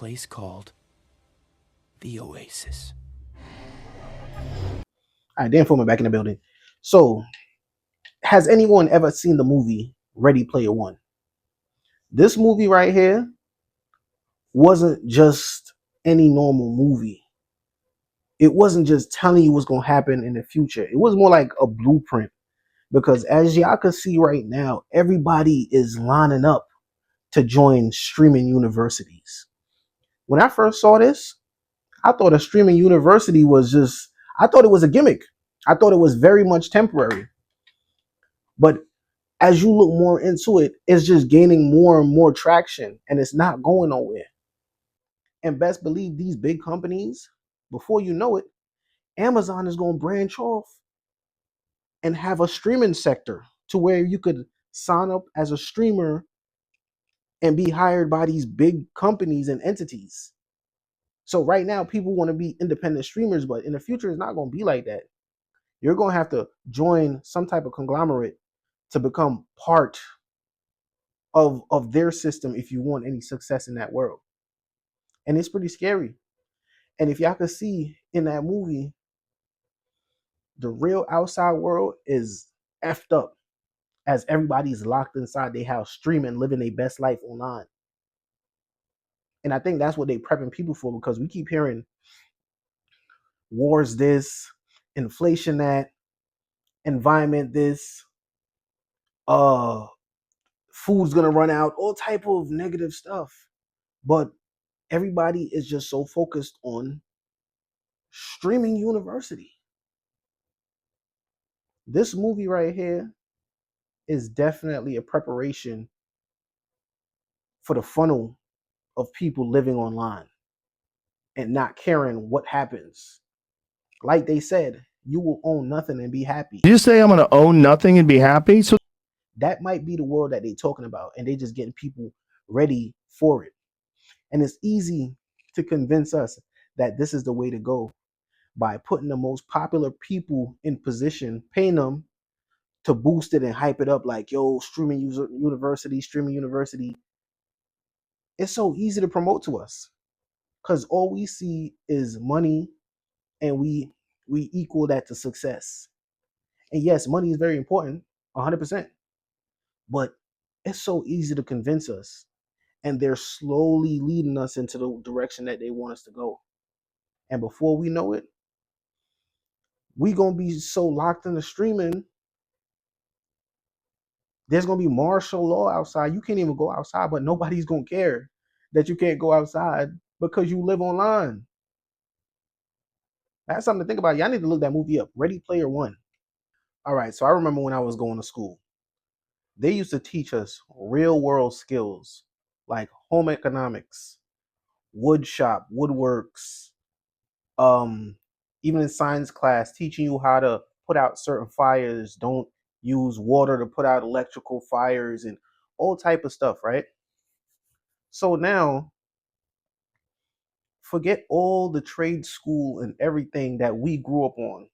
place called the Oasis. All right, Dan Foreman back in the building. So, has anyone ever seen the movie Ready Player One? This movie right here wasn't just any normal movie. It wasn't just telling you what's going to happen in the future. It was more like a blueprint because as y'all can see right now, everybody is lining up to join streaming universities. When I first saw this, I thought a streaming university was just, I thought it was a gimmick. I thought it was very much temporary. But as you look more into it, it's just gaining more and more traction and it's not going nowhere. And best believe these big companies, before you know it, Amazon is going to branch off and have a streaming sector to where you could sign up as a streamer and be hired by these big companies and entities. So right now, people want to be independent streamers, but in the future, it's not going to be like that. You're going to have to join some type of conglomerate to become part of their system if you want any success in that world. And it's pretty scary. And if y'all could see in that movie, the real outside world is effed up as everybody's locked inside their house, streaming, living their best life online. And I think that's what they prepping people for because we keep hearing wars this, inflation that, environment this, uh food's gonna run out, all type of negative stuff. But everybody is just so focused on streaming university. This movie right here is definitely a preparation for the funnel of people living online and not caring what happens. Like they said, you will own nothing and be happy. Did you say I'm going to own nothing and be happy? So That might be the world that they're talking about, and they just getting people ready for it. And it's easy to convince us that this is the way to go by putting the most popular people in position, paying them to boost it and hype it up like, yo, streaming university. It's so easy to promote to us because all we see is money and we equal that to success. And yes, money is very important, 100%. But it's so easy to convince us. And they're slowly leading us into the direction that they want us to go. And before we know it, we gonna be so locked into streaming. There's gonna be martial law outside. You can't even go outside, but nobody's gonna care that you can't go outside because you live online. That's something to think about. Y'all need to look that movie up. Ready Player One. All right. So I remember when I was going to school, they used to teach us real world skills like home economics, wood shop, woodworks, um, even in science class, teaching you how to put out certain fires, don't use water to put out electrical fires and all type of stuff, right? So now forget all the trade school and everything that we grew up on.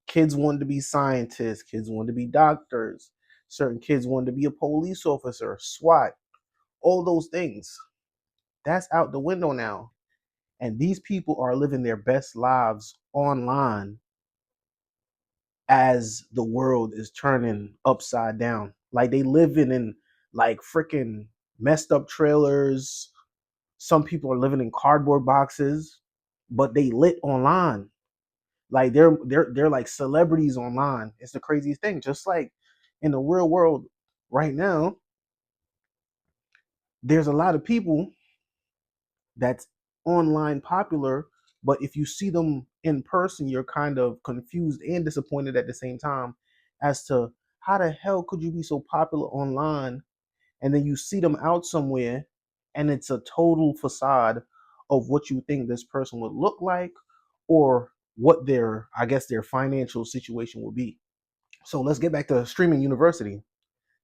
Kids wanted to be scientists, kids wanted to be doctors, certain kids wanted to be a police officer, SWAT, all those things. That's out the window now. And these people are living their best lives online as the world is turning upside down. Like they living in like freaking messed up trailers. Some people are living in cardboard boxes, but they lit online. Like they're like celebrities online. It's the craziest thing. Just like in the real world right now, there's a lot of people that's online popular, but if you see them in person, you're kind of confused and disappointed at the same time as to how the hell could you be so popular online and then you see them out somewhere and it's a total facade of what you think this person would look like or what their, I guess, their financial situation will be. So let's get back to streaming university.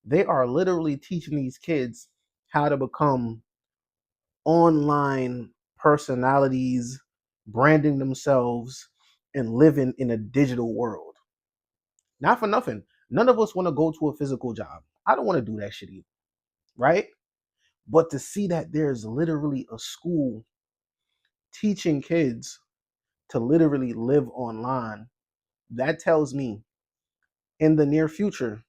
They are literally teaching these kids how to become online personalities, branding themselves, and living in a digital world. Not for nothing. None of us want to go to a physical job. I don't want to do that shit either, right? But to see that there's literally a school teaching kids to literally live online, that tells me in the near future,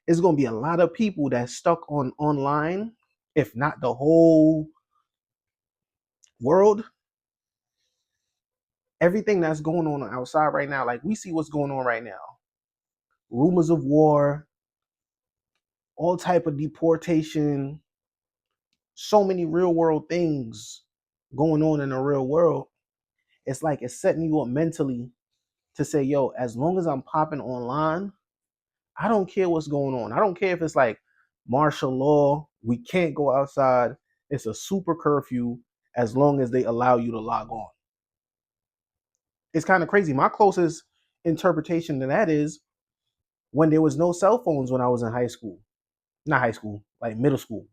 it's going to be a lot of people that's stuck on online, if not the whole world. Everything that's going on outside right now, like we see what's going on right now. Rumors of war, all type of deportation, so many real world things going on in the real world. It's like it's setting you up mentally to say, yo, as long as I'm popping online, I don't care what's going on. I don't care if it's like martial law, we can't go outside, it's a super curfew, as long as they allow you to log on. It's kind of crazy. My closest interpretation to that is when there was no cell phones when I was in high school. Not high school, like middle school.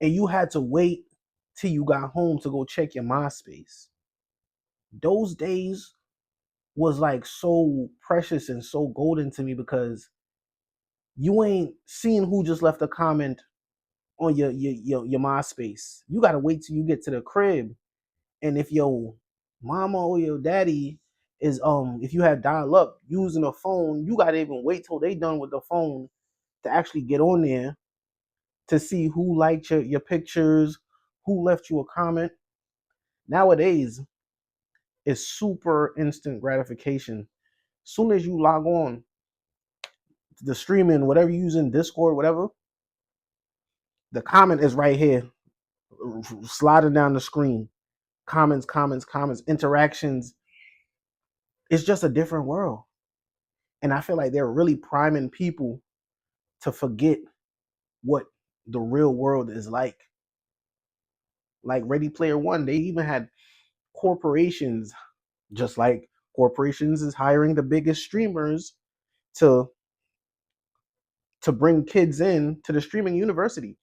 And you had to wait till you got home to go check your MySpace. Those days was like so precious and so golden to me because you ain't seeing who just left a comment on your MySpace. You gotta wait till you get to the crib. And if your mama or your daddy is if you had dial up using a phone, you gotta even wait till they done with the phone to actually get on there to see who liked your pictures, who left you a comment. Nowadays, it's super instant gratification. Soon as you log on the streaming, whatever you using, Discord, whatever, the comment is right here, sliding down the screen. Comments, comments, comments, interactions. It's just a different world. And I feel like they're really priming people to forget what the real world is like. Like Ready Player One, they even had corporations, just like corporations is hiring the biggest streamers to bring kids in to the streaming university.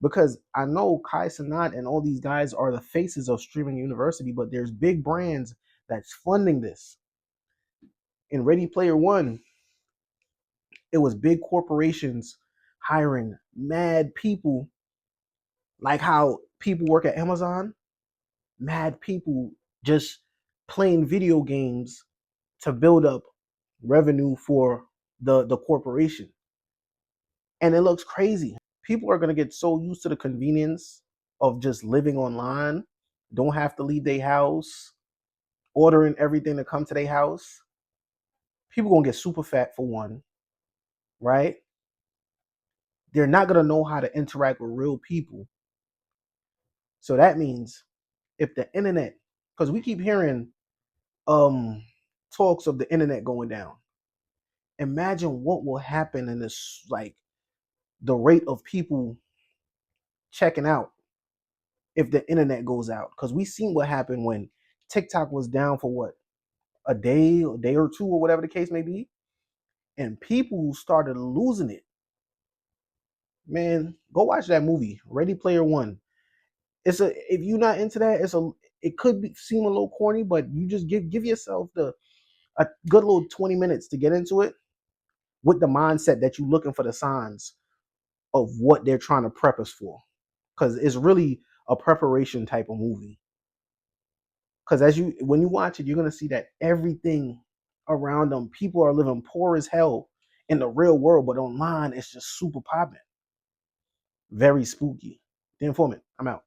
Because I know Kai Cenat and all these guys are the faces of streaming university, but there's big brands that's funding this. In Ready Player One, it was big corporations hiring mad people, like how people work at Amazon, mad people just playing video games to build up revenue for the corporation. And it looks crazy. People are going to get so used to the convenience of just living online, don't have to leave their house, ordering everything to come to their house. People going to get super fat for one, right? They're not going to know how to interact with real people. So that means if the internet, because we keep hearing talks of the internet going down. Imagine what will happen in this, like the rate of people checking out if the internet goes out. Because we seen what happened when TikTok was down for what, a day or two, or whatever the case may be, and people started losing it. Man, go watch that movie, Ready Player One. It's a, if you're not into that, it could seem a little corny, but you just give yourself a good little 20 minutes to get into it with the mindset that you're looking for the signs of what they're trying to prep us for. Because it's really a preparation type of movie. Because when you watch it, you're gonna see that everything around them, people are living poor as hell in the real world, but online it's just super popping. Very spooky. The Informant, I'm out.